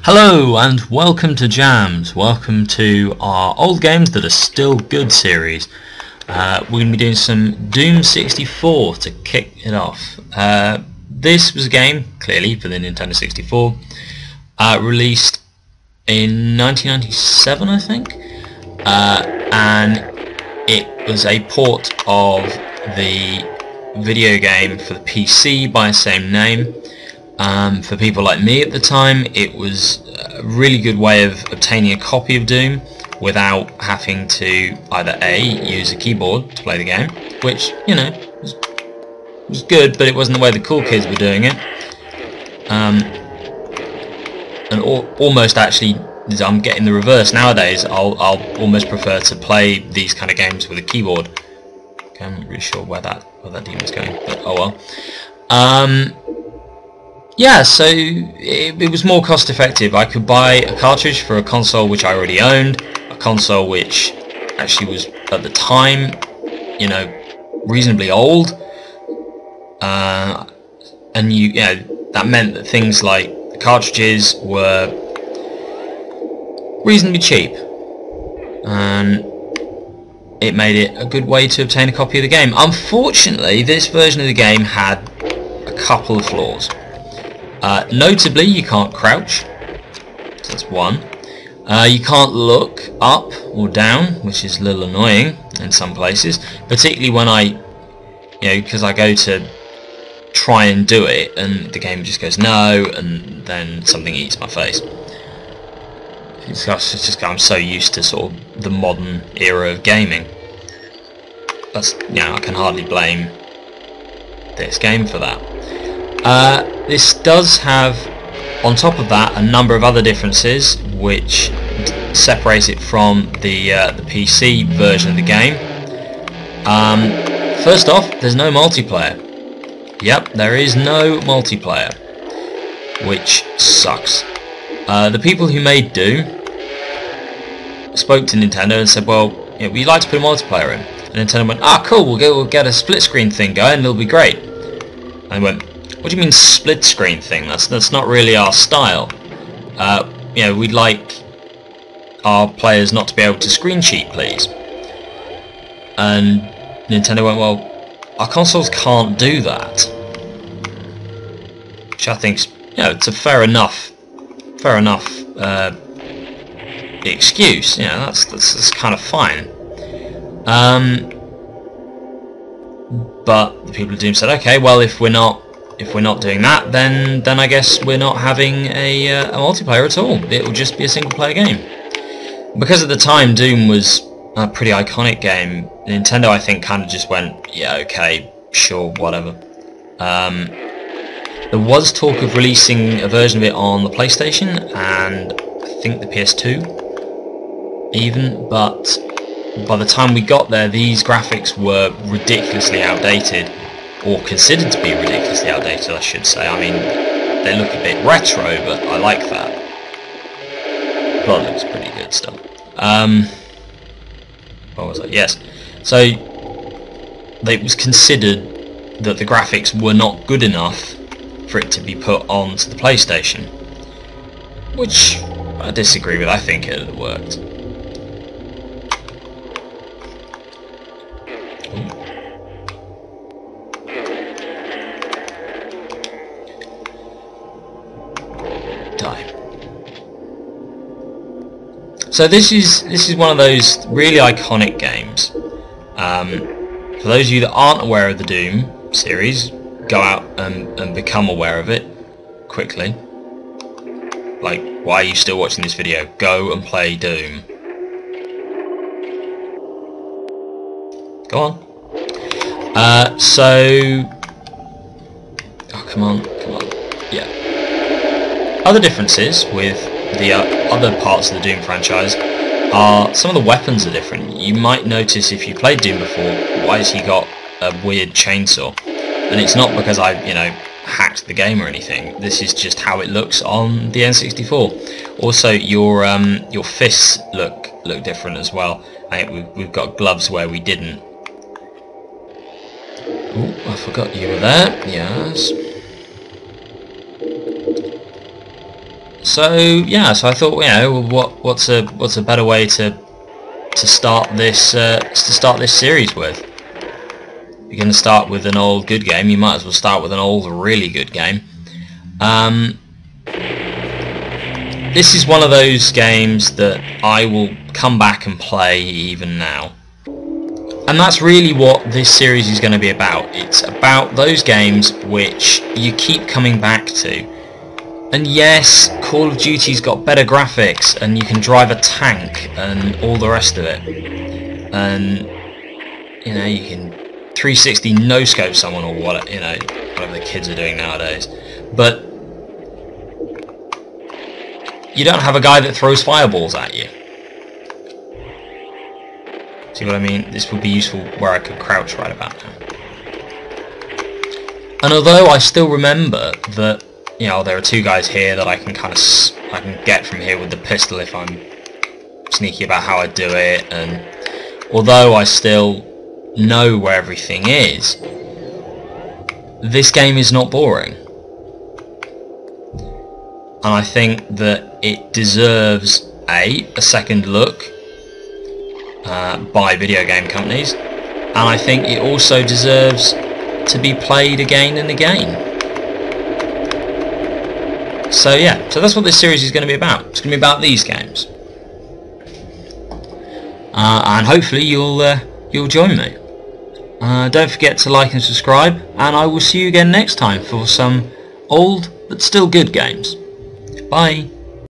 Hello and welcome to DJAMS. Welcome to our old games that are still good series. We're going to be doing some Doom 64 to kick it off. This was a game, clearly, for the Nintendo 64, released in 1997, I think, and it was a port of the video game for the PC by the same name. For people like me at the time, it was a really good way of obtaining a copy of Doom without having to either A, use a keyboard to play the game, which, you know, was good, but it wasn't the way the cool kids were doing it. And almost actually, I'm getting the reverse nowadays. I'll almost prefer to play these kind of games with a keyboard. Okay, I'm not really sure where that demon's going, but oh well. Yeah, so it was more cost effective. I could buy a cartridge for a console which I already owned, a console which actually was, at the time, you know, reasonably old, and that meant that things like the cartridges were reasonably cheap, and it made it a good way to obtain a copy of the game. Unfortunately, this version of the game had a couple of flaws. Notably, you can't crouch, so that's one. You can't look up or down, which is a little annoying in some places, particularly when because I go to try and do it and the game just goes no, and then something eats my face. It's just I'm so used to sort of the modern era of gaming. That's, I can hardly blame this game for that. This does have, on top of that, a number of other differences which separate it from the PC version of the game. First off, there's no multiplayer. Yep, there is no multiplayer, which sucks. The people who made Doom spoke to Nintendo and said, well, we'd like to put a multiplayer in. And Nintendo went, cool, we'll get a split screen thing going, and it'll be great. And they went, what do you mean split screen thing? That's not really our style. We'd like our players not to be able to screen cheat, please. And Nintendo went, well, our consoles can't do that. Which I think, it's a fair enough excuse. That's kind of fine. But the people at Doom said, okay, well, if we're not doing that, then I guess we're not having a multiplayer at all. It will just be a single player game. Because at the time Doom was a pretty iconic game, Nintendo I think kind of just went, yeah, okay, sure, whatever. There was talk of releasing a version of it on the PlayStation and I think the PS2 even, but by the time we got there these graphics were ridiculously outdated. Or considered to be ridiculously outdated, I should say. I mean, they look a bit retro, but I like that. Plot looks pretty good still. What was it? Yes. So, it was considered that the graphics were not good enough for it to be put onto the PlayStation. Which I disagree with. I think it had worked. So this is one of those really iconic games. For those of you that aren't aware of the Doom series, go out and become aware of it quickly. Like, why are you still watching this video? Go and play Doom. Go on. Come on. Yeah. Other differences with the other parts of the Doom franchise are some of the weapons are different. You might notice if you played Doom before, why has he got a weird chainsaw? And it's not because I, hacked the game or anything. This is just how it looks on the N64. Also, your fists look different as well. I think we've got gloves where we didn't. Ooh, I forgot you were there. Yes. So yeah, so I thought, you know, what's a better way to start this series with? You're going to start with an old good game. You might as well start with an old really good game. This is one of those games that I will come back and play even now. And that's really what this series is going to be about. It's about those games which you keep coming back to. And yes, Call of Duty's got better graphics, and you can drive a tank and all the rest of it. And you know, you can 360 no-scope someone, or whatever the kids are doing nowadays. But you don't have a guy that throws fireballs at you. See what I mean? This would be useful where I could crouch right about now. And although I still remember that, you know, there are two guys here that I can get from here with the pistol if I'm sneaky about how I do it, and although I still know where everything is, this game is not boring. And I think that it deserves a second look by video game companies, and I think it also deserves to be played again and again. So yeah, so that's what this series is going to be about. It's going to be about these games, and hopefully you'll join me. Don't forget to like and subscribe, and I will see you again next time for some old but still good games. Bye.